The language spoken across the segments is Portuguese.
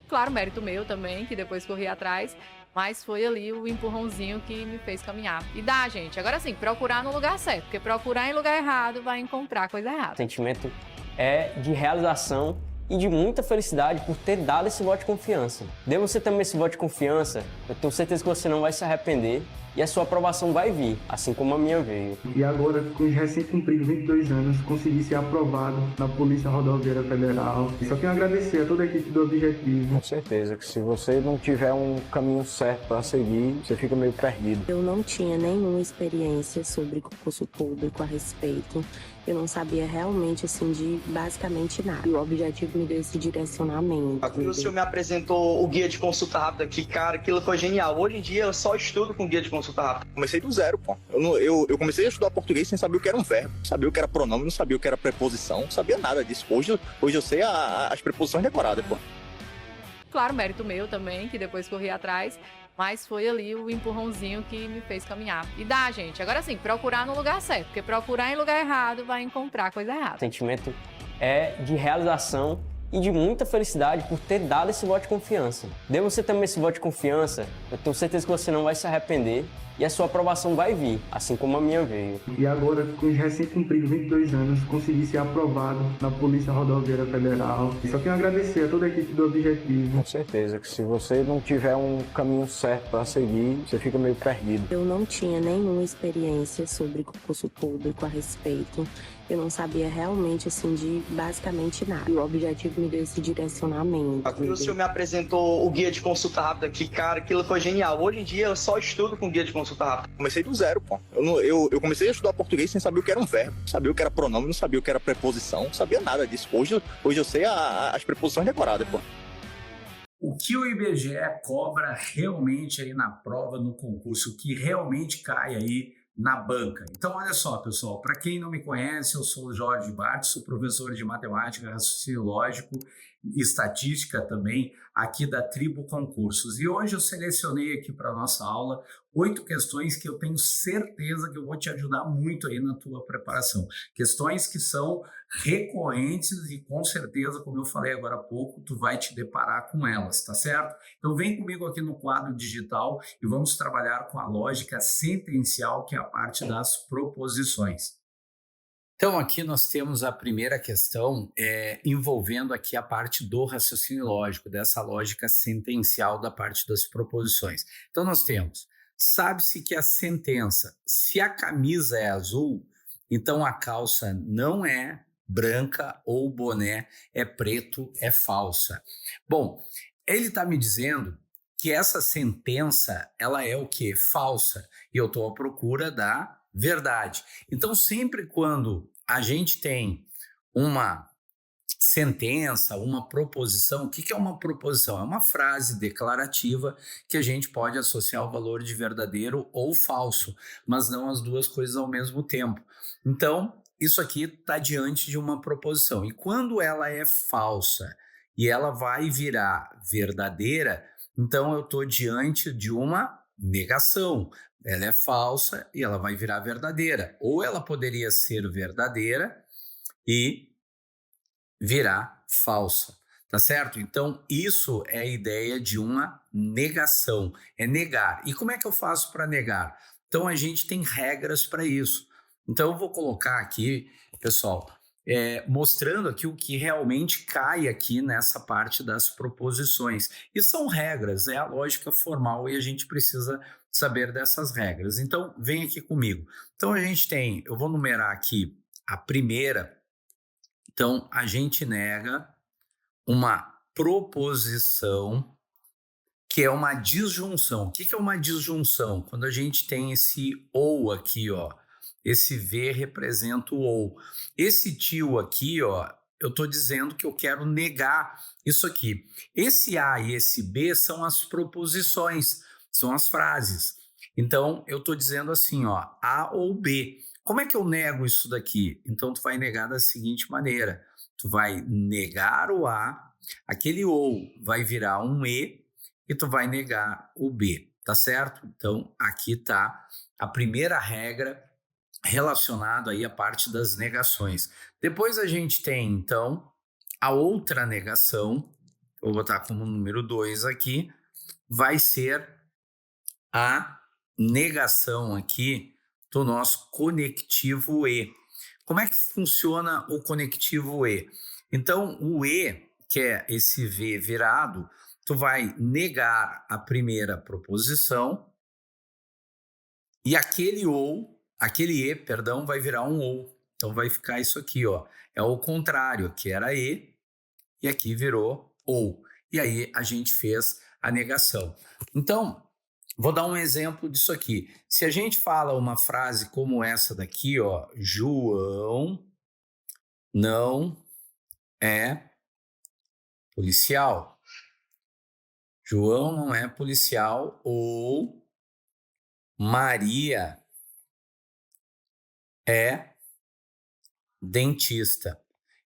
Claro, mérito meu também, que depois corri atrás, mas foi ali o empurrãozinho que me fez caminhar. E dá, gente. Agora sim, procurar no lugar certo, porque procurar em lugar errado vai encontrar coisa O errada. sentimento é de realização e de muita felicidade por ter dado esse voto de confiança. Dê você também esse voto de confiança, eu tenho certeza que você não vai se arrepender e a sua aprovação vai vir, assim como a minha veio. E agora, com os recém-cumpridos 22 anos, consegui ser aprovado na Polícia Rodoviária Federal. Só tenho a agradecer a toda a equipe do Objetivo. Com certeza que se você não tiver um caminho certo para seguir, você fica meio perdido. Eu não tinha nenhuma experiência sobre concurso público a respeito. Eu não sabia realmente, assim, de basicamente nada. E o Objetivo me deu esse direcionamento. O senhor me apresentou o guia de consulta rápida, que, cara, aquilo foi genial. Hoje em dia eu só estudo com guia de consulta rápida. Comecei do zero, pô. Eu comecei a estudar português sem saber o que era um verbo, sabia o que era pronome, não sabia o que era preposição, não sabia nada disso. Hoje eu sei as preposições decoradas, pô. Claro, mérito meu também, que depois corri atrás, mas foi ali o empurrãozinho que me fez caminhar. E dá, gente. Agora sim, procurar no lugar certo, porque procurar em lugar errado vai encontrar coisa errada. O sentimento é de realização e de muita felicidade por ter dado esse voto de confiança. Dê você também esse voto de confiança, eu tenho certeza que você não vai se arrepender e a sua aprovação vai vir, assim como a minha veio. E agora, com os recém-cumpridos 22 anos, consegui ser aprovado na Polícia Rodoviária Federal. Só tenho a agradecer a toda a equipe do Objetivo. Com certeza que se você não tiver um caminho certo para seguir, você fica meio perdido. Eu não tinha nenhuma experiência sobre concurso público a respeito. Eu não sabia realmente, assim, de basicamente nada. E o Objetivo me deu esse direcionamento. O senhor me apresentou o guia de consulta rápida, que, cara, aquilo foi genial. Hoje em dia eu só estudo com guia de consulta rápida. Comecei do zero, pô. Eu comecei a estudar português sem saber o que era um verbo, não sabia o que era pronome, não sabia o que era preposição, não sabia nada disso. Hoje eu sei as preposições decoradas, pô. O que o IBGE cobra realmente aí na prova, no concurso, o que realmente cai aí na banca. Então, olha só, pessoal, para quem não me conhece, eu sou o Jorge Bart, sou professor de matemática, raciocínio lógico e estatística também aqui da Tribo Concursos. E hoje eu selecionei aqui para a nossa aula 8 questões que eu tenho certeza que eu vou te ajudar muito aí na tua preparação. Questões que são recorrentes e com certeza, como eu falei agora há pouco, tu vai te deparar com elas, tá certo? Então vem comigo aqui no quadro digital e vamos trabalhar com a lógica sentencial, que é a parte das proposições. Então aqui nós temos a primeira questão envolvendo aqui a parte do raciocínio lógico, dessa lógica sentencial da parte das proposições. Então nós temos, sabe-se que a sentença, se a camisa é azul, então a calça não é branca ou o boné é preto, é falsa. Bom, ele está me dizendo que essa sentença, ela é o quê? Falsa. E eu estou à procura da verdade. Então, sempre quando a gente tem uma sentença, uma proposição, o que é uma proposição? É uma frase declarativa que a gente pode associar o valor de verdadeiro ou falso, mas não as duas coisas ao mesmo tempo. Então, isso aqui está diante de uma proposição. E quando ela é falsa e ela vai virar verdadeira, então eu estou diante de uma negação. Ela é falsa e ela vai virar verdadeira. Ou ela poderia ser verdadeira e virar falsa, tá certo? Então, isso é a ideia de uma negação, é negar. E como é que eu faço para negar? Então, a gente tem regras para isso. Então, eu vou colocar aqui, pessoal, mostrando aqui o que realmente cai aqui nessa parte das proposições. E são regras, é a lógica formal e a gente precisa saber dessas regras. Então, vem aqui comigo. Então, a gente tem, eu vou numerar aqui a primeira. Então, a gente nega uma proposição que é uma disjunção. O que é uma disjunção? Quando a gente tem esse ou aqui, ó, esse V representa o ou. Esse tio aqui, ó, eu estou dizendo que eu quero negar isso aqui. Esse A e esse B são as proposições, são as frases. Então, eu estou dizendo assim, ó, A ou B. Como é que eu nego isso daqui? Então, tu vai negar da seguinte maneira. Tu vai negar o A, aquele ou vai virar um E e tu vai negar o B, tá certo? Então, aqui está a primeira regra relacionada aí à parte das negações. Depois a gente tem, então, a outra negação, vou botar como número 2 aqui, vai ser a negação aqui do nosso conectivo E. Como é que funciona o conectivo E? Então, o E, que é esse V virado, tu vai negar a primeira proposição e aquele E, perdão, vai virar um OU. Então, vai ficar isso aqui, ó. É o contrário, que era E, e aqui virou OU. E aí, a gente fez a negação. Então, vou dar um exemplo disso aqui. Se a gente fala uma frase como essa daqui, ó, João não é policial. João não é policial, ou Maria é dentista.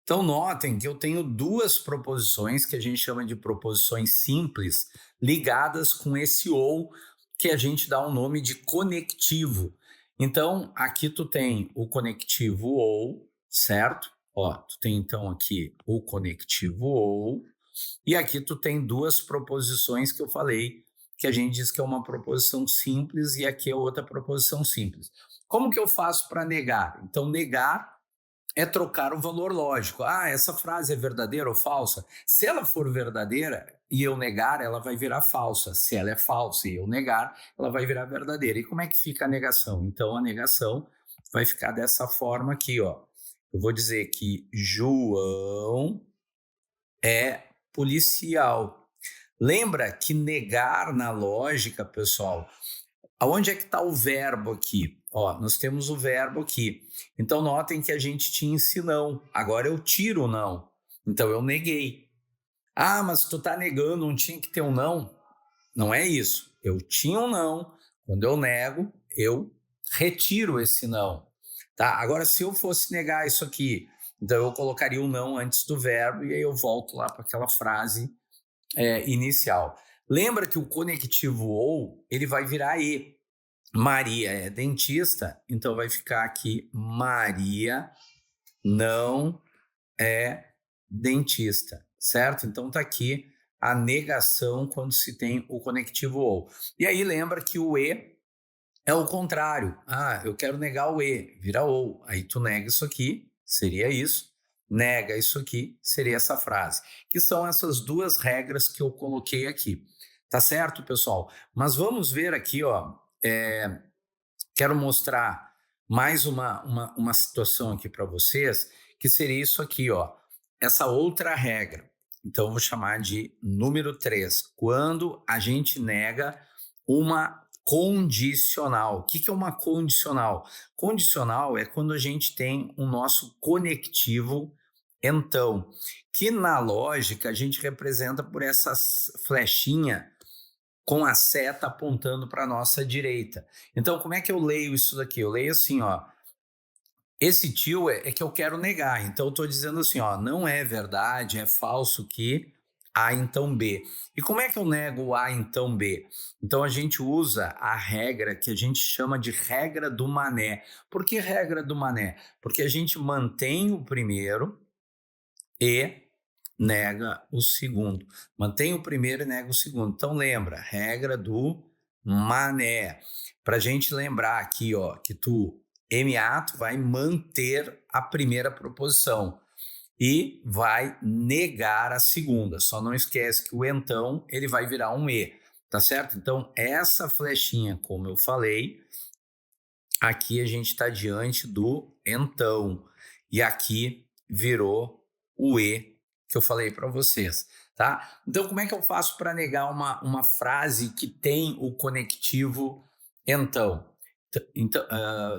Então, notem que eu tenho duas proposições que a gente chama de proposições simples, ligadas com esse ou, que a gente dá um nome de conectivo. Então, aqui tu tem o conectivo ou, certo? Ó, tu tem então aqui o conectivo ou, e aqui tu tem duas proposições que eu falei, que a gente diz que é uma proposição simples e aqui é outra proposição simples. Como que eu faço para negar? Então, negar é trocar o valor lógico. Ah, essa frase é verdadeira ou falsa? Se ela for verdadeira e eu negar, ela vai virar falsa. Se ela é falsa e eu negar, ela vai virar verdadeira. E como é que fica a negação? Então, a negação vai ficar dessa forma aqui, ó. Eu vou dizer que João é policial. Lembra que negar na lógica, pessoal, aonde é que está o verbo aqui? Ó, nós temos o verbo aqui. Então, notem que a gente tinha esse não. Agora eu tiro o não. Então, eu neguei. Ah, mas tu tá negando, não tinha que ter um não? Não é isso. Eu tinha um não. Quando eu nego, eu retiro esse não. Tá? Agora, se eu fosse negar isso aqui, então eu colocaria o não antes do verbo e aí eu volto lá para aquela frase inicial. Lembra que o conectivo ou, ele vai virar E. Maria é dentista, então vai ficar aqui Maria não é dentista, certo? Então tá aqui a negação quando se tem o conectivo ou. E aí lembra que o E é o contrário. Ah, eu quero negar o E, vira ou. Aí tu nega isso aqui, seria isso. Nega isso aqui, seria essa frase. Que são essas duas regras que eu coloquei aqui. Tá certo, pessoal? Mas vamos ver aqui, ó. Quero mostrar mais uma situação aqui para vocês, que seria isso aqui, ó. Essa outra regra. Então, eu vou chamar de número 3. Quando a gente nega uma condicional. O que é uma condicional? Condicional é quando a gente tem o nosso conectivo então, que na lógica a gente representa por essa flechinha com a seta apontando para a nossa direita. Então, como é que eu leio isso daqui? Eu leio assim, ó. Esse tio é que eu quero negar. Então, eu estou dizendo assim, ó, não é verdade, é falso que A então B. E como é que eu nego o A então B? Então, a gente usa a regra que a gente chama de regra do mané. Por que regra do mané? Porque a gente mantém o primeiro e nega o segundo. Mantém o primeiro e nega o segundo. Então, lembra, regra do mané. Para a gente lembrar aqui, ó, que tu vai manter a primeira proposição e vai negar a segunda. Só não esquece que o então, ele vai virar um E, tá certo? Então, essa flechinha, como eu falei, aqui a gente está diante do então. E aqui virou o E que eu falei para vocês, tá? Então, como é que eu faço para negar uma frase que tem o conectivo então? Então,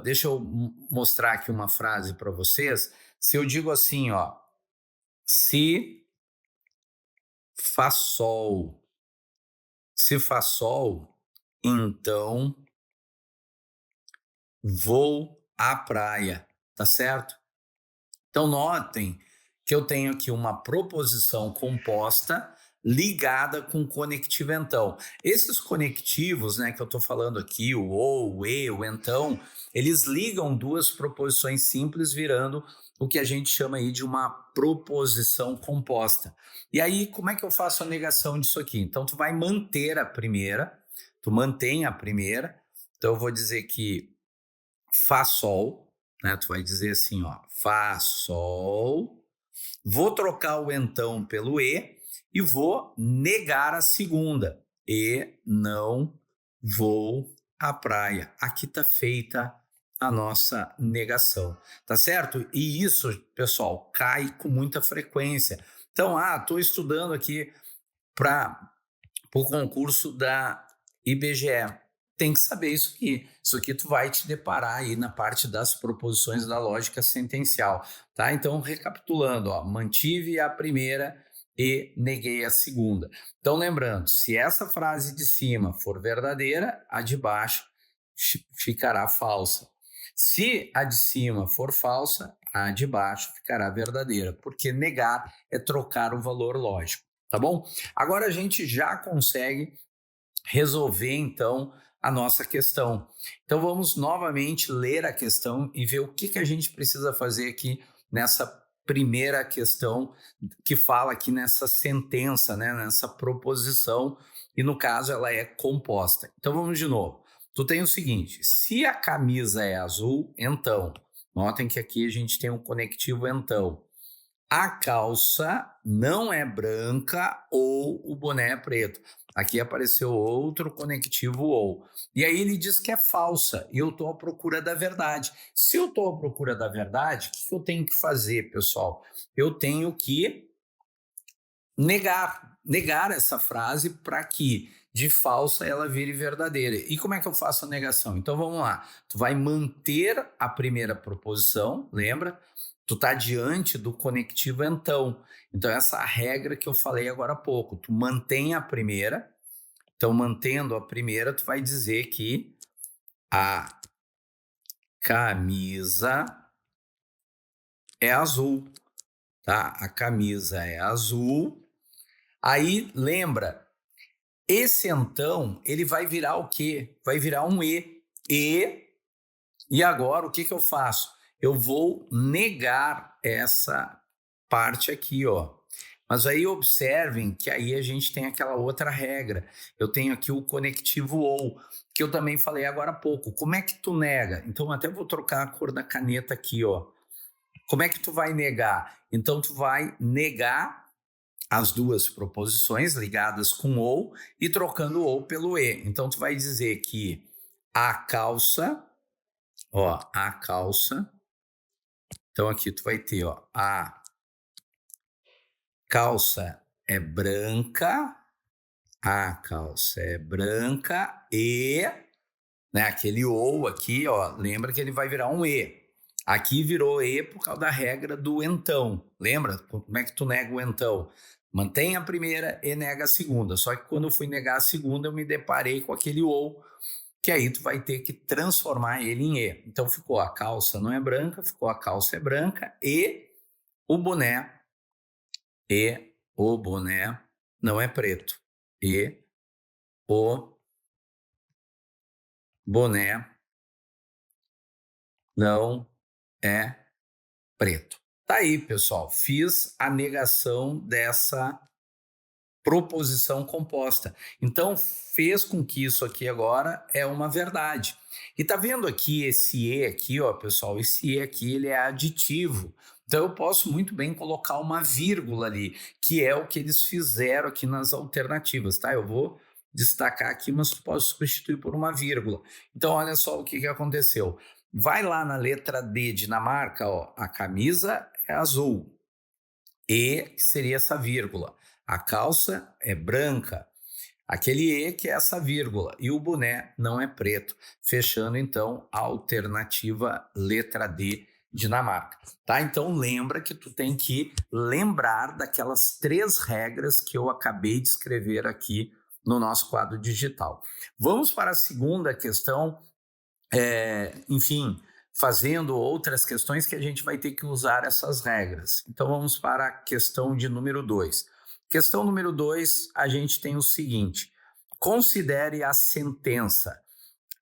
deixa eu mostrar aqui uma frase para vocês. Se eu digo assim, ó, se faz sol, então vou à praia, tá certo? Então, notem que eu tenho aqui uma proposição composta ligada com conectivo então. Esses conectivos, né, que eu estou falando aqui, o ou, o e, o então, eles ligam duas proposições simples virando o que a gente chama aí de uma proposição composta. E aí, como é que eu faço a negação disso aqui? Então, tu vai manter a primeira, tu mantém a primeira, então eu vou dizer que Fá Sol, né? Tu vai dizer assim, ó, Fá Sol, vou trocar o então pelo e vou negar a segunda. E não vou à praia. Aqui está feita a nossa negação, tá certo? E isso, pessoal, cai com muita frequência. Então, estou estudando aqui para o concurso da IBGE. Tem que saber isso aqui. Isso aqui tu vai te deparar aí na parte das proposições da lógica sentencial, tá? Então, recapitulando, ó, mantive a primeira e neguei a segunda. Então, lembrando, se essa frase de cima for verdadeira, a de baixo ficará falsa. Se a de cima for falsa, a de baixo ficará verdadeira, porque negar é trocar o valor lógico, tá bom? Agora a gente já consegue resolver, então, a nossa questão. Então, vamos novamente ler a questão e ver o que a gente precisa fazer aqui nessa primeira questão que fala aqui nessa sentença, né, nessa proposição, e no caso ela é composta. Então, vamos de novo. Tu tem o seguinte, se a camisa é azul, então, notem que aqui a gente tem um conectivo então. A calça não é branca ou o boné é preto. Aqui apareceu outro conectivo ou. E aí ele diz que é falsa e eu estou à procura da verdade. Se eu estou à procura da verdade, o que eu tenho que fazer, pessoal? Eu tenho que negar essa frase para que de falsa ela vire verdadeira. E como é que eu faço a negação? Então vamos lá. Tu vai manter a primeira proposição, lembra? Tu tá diante do conectivo então. Então essa regra que eu falei agora há pouco, tu mantém a primeira. Então mantendo a primeira, tu vai dizer que a camisa é azul, tá? A camisa é azul. Aí lembra, esse então, ele vai virar o quê? Vai virar um e. E agora o que eu faço? Eu vou negar essa parte aqui, ó. Mas aí observem que aí a gente tem aquela outra regra. Eu tenho aqui o conectivo ou, que eu também falei agora há pouco. Como é que tu nega? Então até vou trocar a cor da caneta aqui, ó. Como é que tu vai negar? Então tu vai negar as duas proposições ligadas com ou e trocando ou pelo e. Então tu vai dizer que a calça, ó, a calça. Então aqui tu vai ter, ó, a calça é branca, a calça é branca e, né, aquele ou aqui, ó, lembra que ele vai virar um e. Aqui virou e por causa da regra do então. Lembra? Como é que tu nega o então? Mantém a primeira e nega a segunda. Só que quando eu fui negar a segunda, eu me deparei com aquele ou, que aí tu vai ter que transformar ele em e. Então ficou a calça não é branca, ficou a calça é branca e o boné não é preto. E o boné não é preto. Tá aí, pessoal. Fiz a negação dessa proposição composta. Então, fez com que isso aqui agora é uma verdade. E tá vendo aqui esse e aqui, ó, pessoal? Esse e aqui, ele é aditivo. Então, eu posso muito bem colocar uma vírgula ali, que é o que eles fizeram aqui nas alternativas, tá? Eu vou destacar aqui, mas posso substituir por uma vírgula. Então, olha só o que aconteceu. Vai lá na letra D, Dinamarca, ó, a camisa é azul. E, que seria essa vírgula. A calça é branca. Aquele E que é essa vírgula. E o boné não é preto. Fechando, então, a alternativa letra D, Dinamarca. Tá? Então, lembra que tu tem que lembrar daquelas 3 regras que eu acabei de escrever aqui no nosso quadro digital. Vamos para a segunda questão. Enfim, fazendo outras questões que a gente vai ter que usar essas regras. Então, vamos para a questão de número 2. Questão número 2, a gente tem o seguinte: considere a sentença.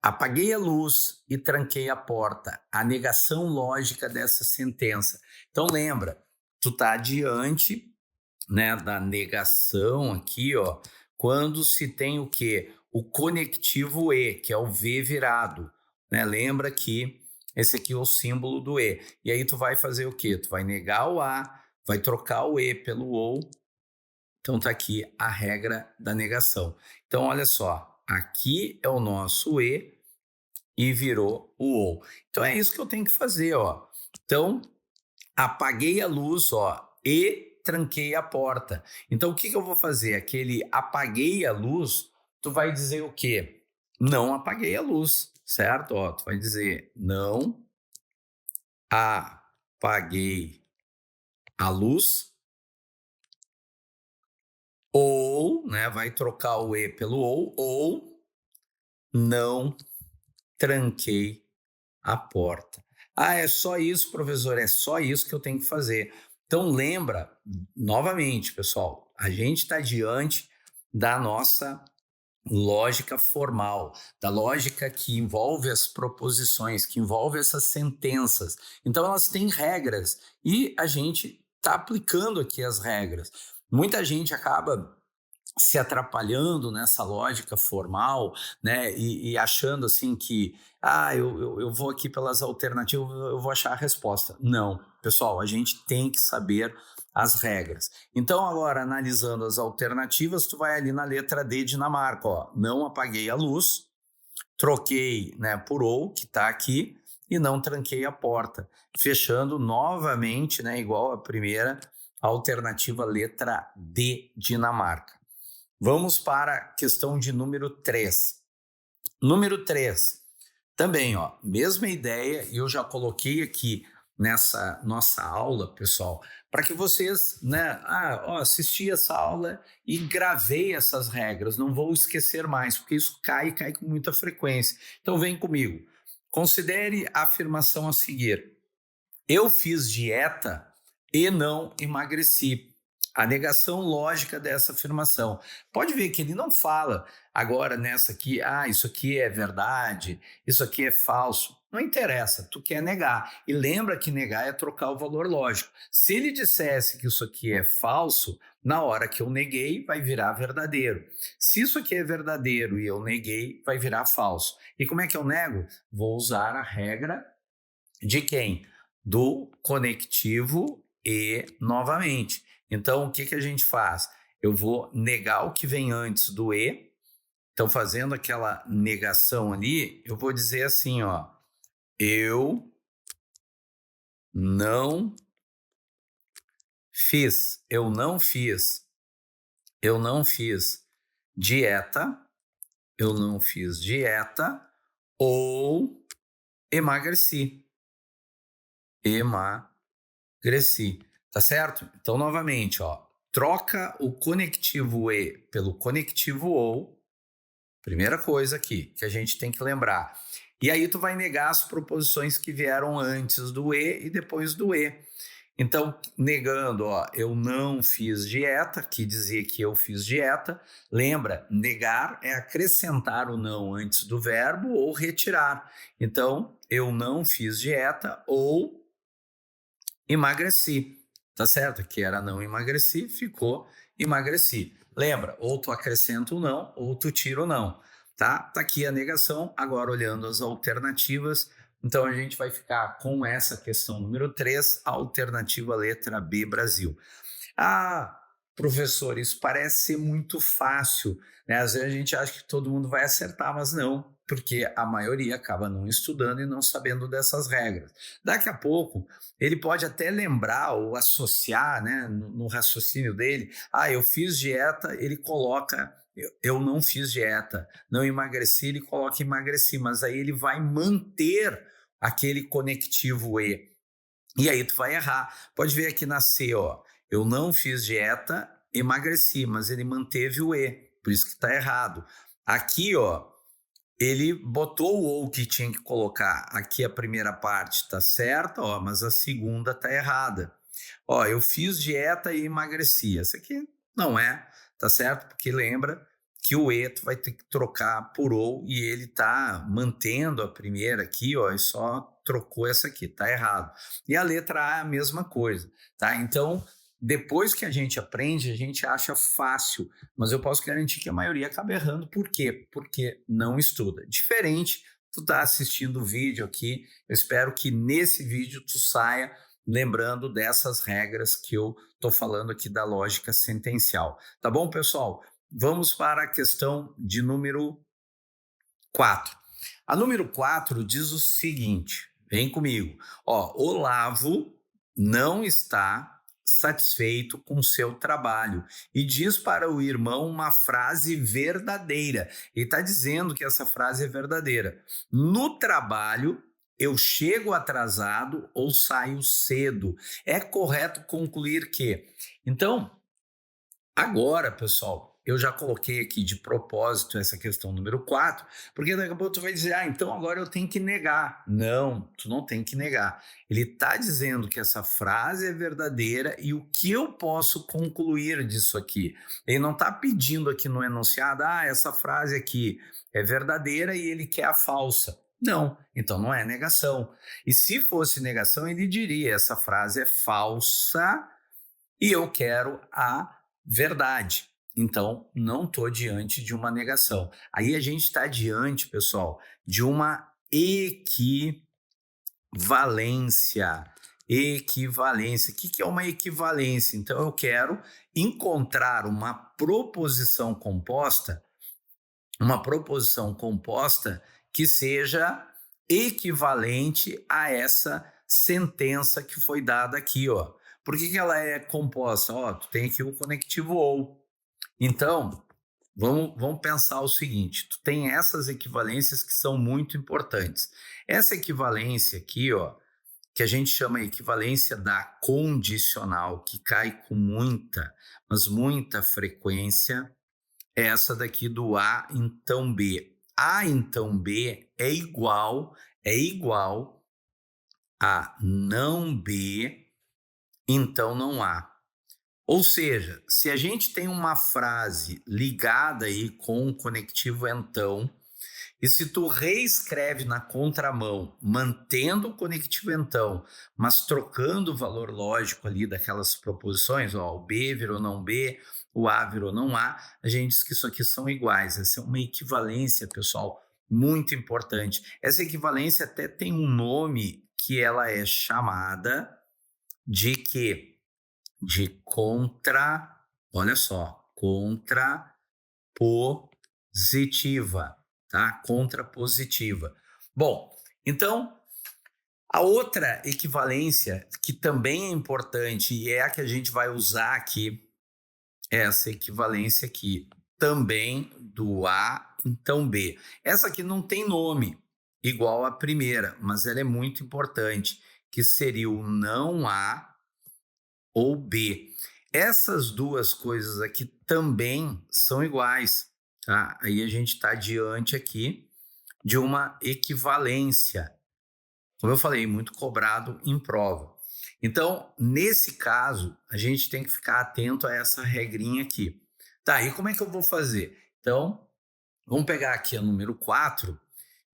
Apaguei a luz e tranquei a porta. A negação lógica dessa sentença. Então lembra, tu tá diante, né, da negação aqui, ó, quando se tem o quê? O conectivo E, que é o V virado, né? Lembra que esse aqui é o símbolo do E. E aí tu vai fazer o quê? Tu vai negar o A, vai trocar o E pelo OU. Então tá aqui a regra da negação. Então olha só, aqui é o nosso E e virou o OU. Então é isso que eu tenho que fazer, ó. Então apaguei a luz, ó, e tranquei a porta. Então o que eu vou fazer? Aquele apaguei a luz, tu vai dizer o quê? Não apaguei a luz, certo? Ó, tu vai dizer não apaguei a luz, ou, né, vai trocar o E pelo ou não tranquei a porta. Ah, é só isso, professor, é só isso que eu tenho que fazer. Então lembra, novamente, pessoal, a gente está diante da nossa lógica formal, da lógica que envolve as proposições, que envolve essas sentenças. Então elas têm regras e a gente está aplicando aqui as regras. Muita gente acaba se atrapalhando nessa lógica formal, né, e achando assim que, eu vou aqui pelas alternativas, eu vou achar a resposta. Não, pessoal, a gente tem que saber as regras. Então, agora, analisando as alternativas, tu vai ali na letra D, Dinamarca, ó, não apaguei a luz, troquei, né, por OU, que está aqui, e não tranquei a porta, fechando novamente, né, igual a primeira, alternativa letra D, Dinamarca. Vamos para a questão de número 3. Número 3, também, ó, mesma ideia, e eu já coloquei aqui nessa nossa aula, pessoal, para que vocês, né, assisti essa aula e gravei essas regras, não vou esquecer mais, porque isso cai com muita frequência. Então vem comigo. Considere a afirmação a seguir: eu fiz dieta e não emagreci. A negação lógica dessa afirmação. Pode ver que ele não fala agora nessa aqui, isso aqui é verdade, isso aqui é falso. Não interessa, tu quer negar. E lembra que negar é trocar o valor lógico. Se ele dissesse que isso aqui é falso, na hora que eu neguei, vai virar verdadeiro. Se isso aqui é verdadeiro e eu neguei, vai virar falso. E como é que eu nego? Vou usar a regra de quem? Do conectivo E novamente. Então, o que a gente faz? Eu vou negar o que vem antes do E. Então, fazendo aquela negação ali, eu vou dizer assim, ó, eu não fiz dieta, ou emagreci. Tá certo? Então, novamente, ó, troca o conectivo E pelo conectivo OU. Primeira coisa aqui que a gente tem que lembrar. E aí tu vai negar as proposições que vieram antes do E e depois do E. Então, negando, ó, eu não fiz dieta, que dizia que eu fiz dieta. Lembra, negar é acrescentar o não antes do verbo ou retirar. Então, eu não fiz dieta ou emagreci. Tá certo? Que era não emagreci, ficou emagreci. Lembra, ou tu acrescenta o não, ou tu tira o não. Tá aqui a negação, agora olhando as alternativas. Então a gente vai ficar com essa questão número 3, alternativa letra B, Brasil. Professor, isso parece ser muito fácil, né? Às vezes a gente acha que todo mundo vai acertar, mas não, porque a maioria acaba não estudando e não sabendo dessas regras. Daqui a pouco, ele pode até lembrar ou associar, né, no raciocínio dele, eu fiz dieta, ele coloca, eu não fiz dieta, não emagreci, ele coloca emagreci, mas aí ele vai manter aquele conectivo E. E aí tu vai errar. Pode ver aqui na C, ó, eu não fiz dieta, emagreci, mas ele manteve o E, por isso que está errado. Aqui, ó, ele botou o OU que tinha que colocar. Aqui a primeira parte está certa, ó, mas a segunda está errada. Ó, eu fiz dieta e emagreci. Essa aqui Não é, tá certo? Porque lembra que o E tu vai ter que trocar por OU e ele tá mantendo a primeira aqui, ó, e só trocou essa aqui, tá errado. E a letra A é a mesma coisa, tá? Então, depois que a gente aprende, a gente acha fácil, mas eu posso garantir que a maioria acaba errando. Por quê? Porque não estuda. Diferente, tu tá assistindo o vídeo aqui, eu espero que nesse vídeo tu saia lembrando dessas regras que eu tô falando aqui da lógica sentencial. Tá bom, pessoal? Vamos para a questão de número 4. A número 4 diz o seguinte, vem comigo. Ó, Olavo não está satisfeito com seu trabalho e diz para o irmão uma frase verdadeira. Ele está dizendo que essa frase é verdadeira. No trabalho, eu chego atrasado ou saio cedo. É correto concluir que... Então, agora, pessoal, eu já coloquei aqui de propósito essa questão número 4, porque daqui a pouco tu vai dizer, então agora eu tenho que negar. Não, tu não tem que negar. Ele está dizendo que essa frase é verdadeira e o que eu posso concluir disso aqui? Ele não está pedindo aqui no enunciado, essa frase aqui é verdadeira e ele quer a falsa. Não, então não é negação. E se fosse negação, ele diria, essa frase é falsa e eu quero a verdade. Então, não estou diante de uma negação. Aí a gente está diante, pessoal, de uma equivalência. Equivalência. O que é uma equivalência? Então, eu quero encontrar uma proposição composta que seja equivalente a essa sentença que foi dada aqui, ó. Por que ela é composta? Ó, tu tem aqui o conectivo OU. Então, vamos pensar o seguinte, tu tem essas equivalências que são muito importantes. Essa equivalência aqui, ó, que a gente chama equivalência da condicional, que cai com muita, mas muita frequência, é essa daqui do A, então B. A, então B é igual a não B, então não A. Ou seja, se a gente tem uma frase ligada aí com o conectivo então, e se tu reescreve na contramão, mantendo o conectivo então, mas trocando o valor lógico ali daquelas proposições, ó, o B virou não B, o A virou não A, a gente diz que isso aqui são iguais. Essa é uma equivalência, pessoal, muito importante. Essa equivalência até tem um nome que ela é chamada de quê? De olha só, contrapositiva, tá? Contrapositiva. Bom, então, a outra equivalência que também é importante e é a que a gente vai usar aqui, essa equivalência aqui, também do A, então B. Essa aqui não tem nome igual à primeira, mas ela é muito importante, que seria o não A ou B. Essas duas coisas aqui também são iguais, tá? Aí a gente está diante aqui de uma equivalência. Como eu falei, muito cobrado em prova. Então, nesse caso, a gente tem que ficar atento a essa regrinha aqui. Tá, e como é que eu vou fazer? Então, vamos pegar aqui a número 4,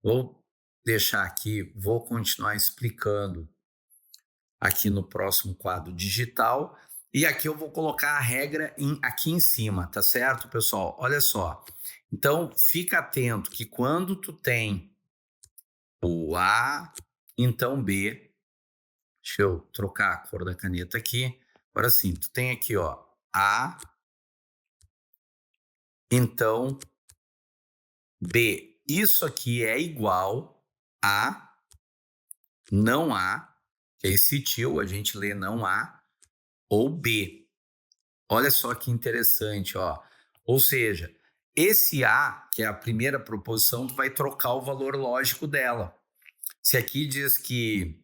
vou deixar aqui, vou continuar explicando aqui no próximo quadro digital, e aqui eu vou colocar a regra aqui em cima, tá certo, pessoal? Olha só, então fica atento que quando tu tem o A, então B, deixa eu trocar a cor da caneta aqui, agora sim, tu tem aqui, ó, A, então B, isso aqui é igual a não A, que é esse tio, a gente lê não A, ou B. Olha só que interessante, ó. Ou seja, esse A, que é a primeira proposição, tu vai trocar o valor lógico dela. Se aqui diz que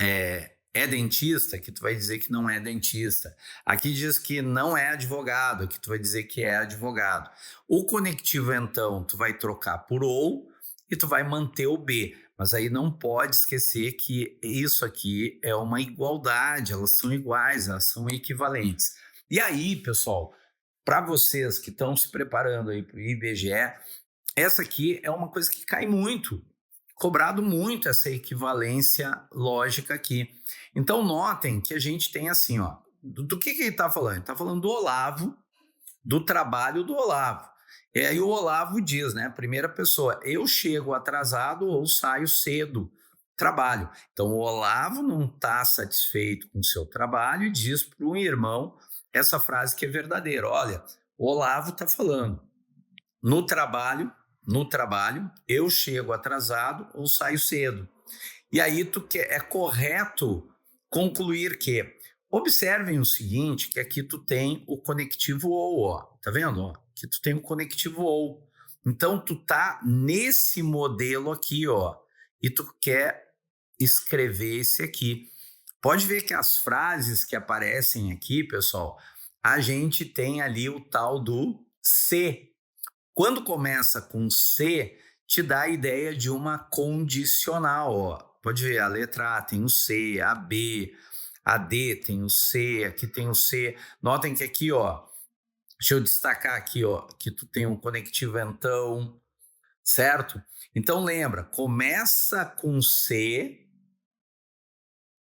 é dentista, aqui tu vai dizer que não é dentista. Aqui diz que não é advogado, aqui tu vai dizer que é advogado. O conectivo, então, tu vai trocar por ou e tu vai manter o B. Mas aí não pode esquecer que isso aqui é uma igualdade, elas são iguais, elas são equivalentes. E aí, pessoal, para vocês que estão se preparando aí para o IBGE, essa aqui é uma coisa que cai muito, cobrado muito essa equivalência lógica aqui. Então, notem que a gente tem assim, ó, do que ele está falando? Ele está falando do Olavo, do trabalho do Olavo. E aí o Olavo diz, né, primeira pessoa, eu chego atrasado ou saio cedo, trabalho. Então, o Olavo não está satisfeito com o seu trabalho e diz para o irmão essa frase que é verdadeira. Olha, o Olavo está falando, no trabalho, eu chego atrasado ou saio cedo. E aí é correto concluir que, observem o seguinte, que aqui tu tem o conectivo ou, ó, tá vendo? Ó, que tu tem o conectivo ou. Então, tu tá nesse modelo aqui, ó, e tu quer escrever esse aqui. Pode ver que as frases que aparecem aqui, pessoal, a gente tem ali o tal do se. Quando começa com se, te dá a ideia de uma condicional, ó. Pode ver, a letra A tem o C, a B, a D tem o C, aqui tem o C. Notem que aqui, ó, deixa eu destacar aqui, ó, que tu tem um conectivo então, certo? Então lembra, começa com C,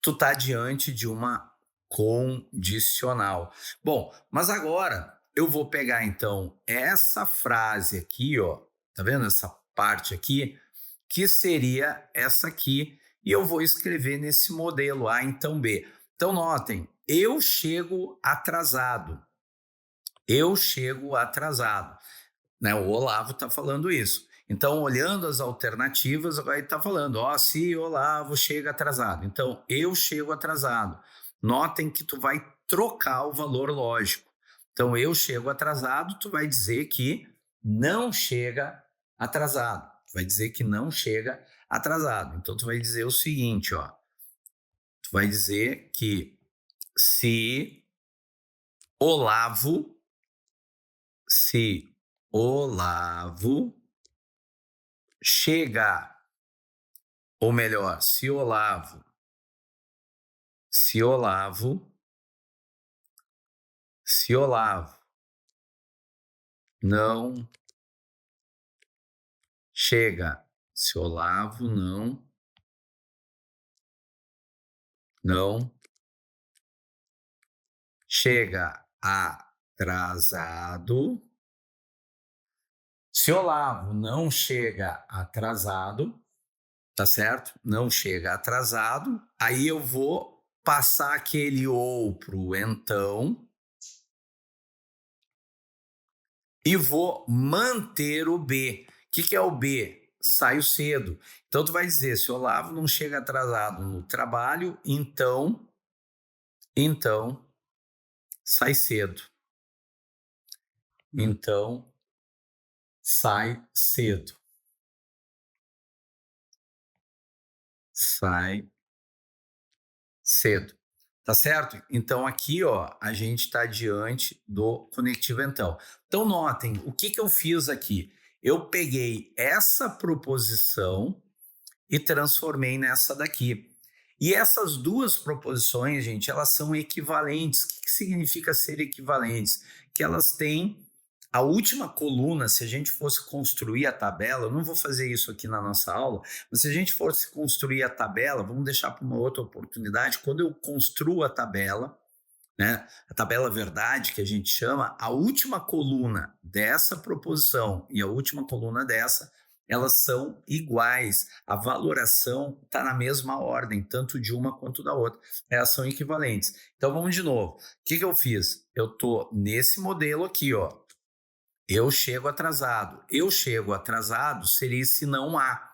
tu tá diante de uma condicional. Bom, mas agora eu vou pegar então essa frase aqui, ó, tá vendo essa parte aqui, que seria essa aqui, e eu vou escrever nesse modelo A, então B. Então notem, eu chego atrasado. Eu chego atrasado. Né? O Olavo está falando isso. Então, olhando as alternativas, agora ele está falando, ó, se Olavo chega atrasado. Então, eu chego atrasado. Notem que tu vai trocar o valor lógico. Então, eu chego atrasado, tu vai dizer que não chega atrasado. Tu vai dizer que não chega atrasado. Então, tu vai dizer o seguinte, ó. Tu vai dizer que se Olavo chega, ou melhor, se Olavo não chega, se Olavo não chega atrasado, se Olavo não chega atrasado, tá certo? Não chega atrasado, aí eu vou passar aquele ou pro então e vou manter o B. O que é o B? Saio cedo. Então tu vai dizer, se o Olavo não chega atrasado no trabalho, então sai cedo. Então sai cedo. Sai cedo. Tá certo? Então aqui, ó, a gente está diante do conectivo então. Então notem, o que eu fiz aqui? Eu peguei essa proposição e transformei nessa daqui. E essas duas proposições, gente, elas são equivalentes. O que significa ser equivalentes? Que elas têm a última coluna, se a gente fosse construir a tabela, eu não vou fazer isso aqui na nossa aula, mas se a gente fosse construir a tabela, vamos deixar para uma outra oportunidade, quando eu construo a tabela, né, a tabela verdade que a gente chama, a última coluna dessa proposição e a última coluna dessa, elas são iguais, a valoração está na mesma ordem, tanto de uma quanto da outra, elas são equivalentes. Então vamos de novo, o que eu fiz? Eu estou nesse modelo aqui, ó. Eu chego atrasado. Eu chego atrasado seria se não há.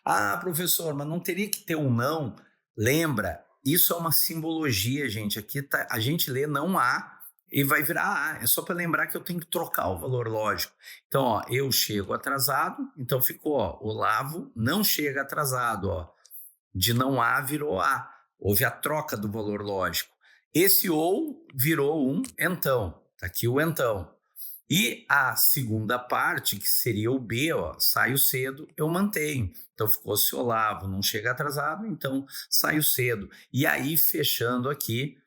Ah, professor, mas não teria que ter um não? Lembra, isso é uma simbologia, gente. Aqui tá, a gente lê não há e vai virar há. É só para lembrar que eu tenho que trocar o valor lógico. Então, ó, eu chego atrasado, então ficou, ó, Olavo não chega atrasado, ó. De não há virou há. Houve a troca do valor lógico. Esse ou virou um então. Tá aqui o então. E a segunda parte, que seria o B, ó, saio cedo, eu mantenho. Então ficou se Olavo não chega atrasado, então saio cedo. E aí, fechando aqui,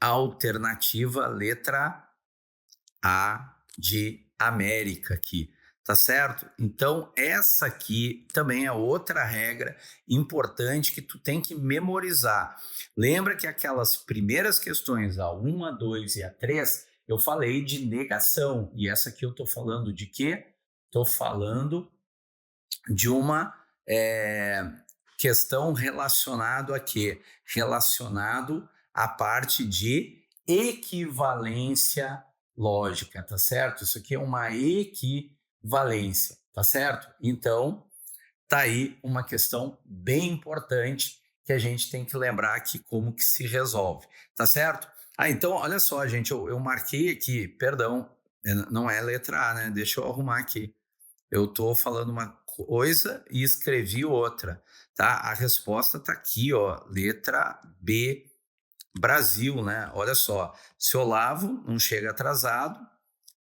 a alternativa letra A de América aqui, tá certo? Então, essa aqui também é outra regra importante que tu tem que memorizar. Lembra que aquelas primeiras questões, a 1, a 2 e a 3, eu falei de negação. E essa aqui eu tô falando de quê? Tô falando de uma questão relacionado a quê? Relacionado à parte de equivalência lógica, tá certo? Isso aqui é uma equivalência, tá certo? Então, tá aí uma questão bem importante que a gente tem que lembrar aqui como que se resolve, tá certo? Então, olha só, gente, eu marquei aqui, perdão, não é letra A, né? Deixa eu arrumar aqui. Eu tô falando uma coisa e escrevi outra, tá? A resposta tá aqui, ó, letra B, Brasil, né? Olha só, se Olavo não chega atrasado,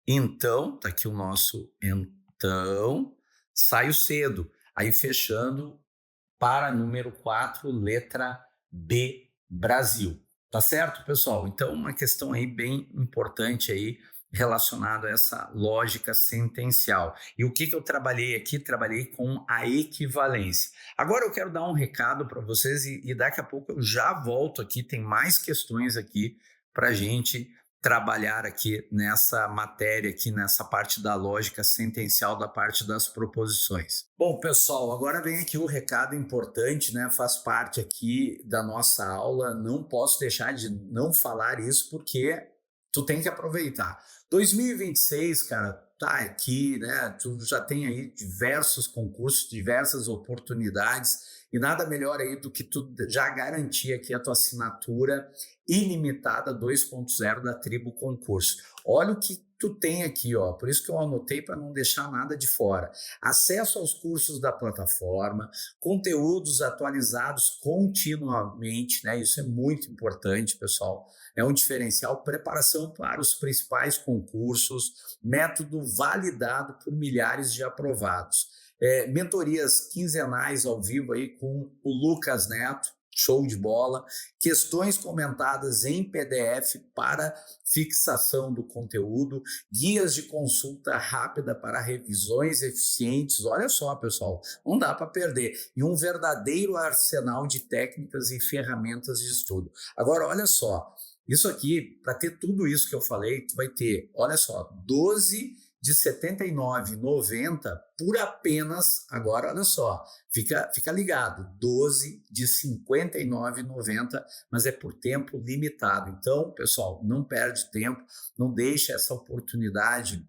então, tá aqui o nosso então, saio cedo. Aí fechando para número 4, letra B, Brasil. Tá certo, pessoal? Então, uma questão aí bem importante aí relacionado a essa lógica sentencial. E o que eu trabalhei aqui? Trabalhei com a equivalência. Agora eu quero dar um recado para vocês e daqui a pouco eu já volto aqui, tem mais questões aqui para a gente trabalhar aqui nessa matéria, aqui nessa parte da lógica sentencial, da parte das proposições. Bom, pessoal, agora vem aqui o recado importante, né? Faz parte aqui da nossa aula, não posso deixar de não falar isso porque tu tem que aproveitar. 2026, cara, tá aqui, né? Tu já tem aí diversos concursos, diversas oportunidades e nada melhor aí do que tu já garantir aqui a tua assinatura ilimitada 2.0 da Tribo Concurso. Olha o que tu tem aqui, ó. Por isso que eu anotei para não deixar nada de fora. Acesso aos cursos da plataforma, conteúdos atualizados continuamente, né? Isso é muito importante, pessoal. É um diferencial, preparação para os principais concursos, método validado por milhares de aprovados. Mentorias quinzenais ao vivo aí com o Lucas Neto, show de bola. Questões comentadas em PDF para fixação do conteúdo, guias de consulta rápida para revisões eficientes. Olha só, pessoal, não dá para perder. E um verdadeiro arsenal de técnicas e ferramentas de estudo. Agora, olha só. Isso aqui, para ter tudo isso que eu falei, tu vai ter, olha só, 12 de R$ 79,90 por apenas, agora olha só, fica ligado, 12 de R$ 59,90, mas é por tempo limitado. Então, pessoal, não perde tempo, não deixe essa oportunidade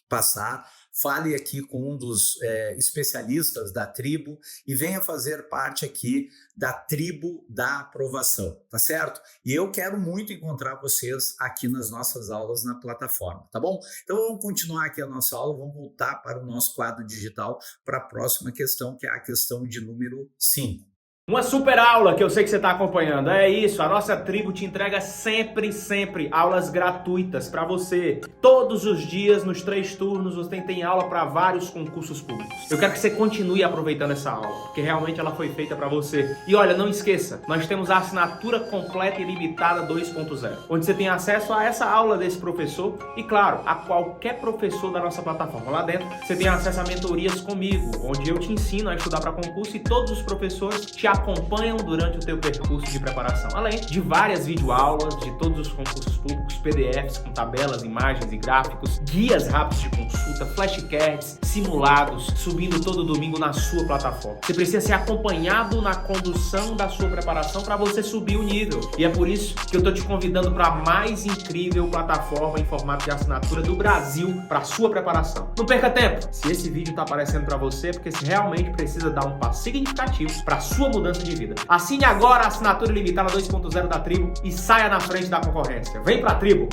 passar. Fale aqui com um dos especialistas da tribo e venha fazer parte aqui da tribo da aprovação, tá certo? E eu quero muito encontrar vocês aqui nas nossas aulas na plataforma, tá bom? Então vamos continuar aqui a nossa aula, vamos voltar para o nosso quadro digital para a próxima questão, que é a questão de número 5. Uma super aula que eu sei que você está acompanhando. É isso, a nossa tribo te entrega sempre aulas gratuitas para você. Todos os dias, nos 3 turnos, você tem aula para vários concursos públicos. Eu quero que você continue aproveitando essa aula, porque realmente ela foi feita para você. E olha, não esqueça, nós temos a assinatura completa e limitada 2.0, onde você tem acesso a essa aula desse professor e, claro, a qualquer professor da nossa plataforma. Lá dentro, você tem acesso a mentorias comigo, onde eu te ensino a estudar para concurso e todos os professores te acompanham durante o teu percurso de preparação, além de várias videoaulas de todos os concursos públicos, PDFs com tabelas, imagens e gráficos, guias rápidos de consulta, flashcards, simulados, subindo todo domingo na sua plataforma. Você precisa ser acompanhado na condução da sua preparação para você subir o nível. E é por isso que eu estou te convidando para a mais incrível plataforma em formato de assinatura do Brasil para a sua preparação. Não perca tempo! Se esse vídeo está aparecendo para você, é porque você realmente precisa dar um passo significativo para a sua mudança de vida. Assine agora a assinatura ilimitada 2.0 da tribo e saia na frente da concorrência. Vem pra tribo!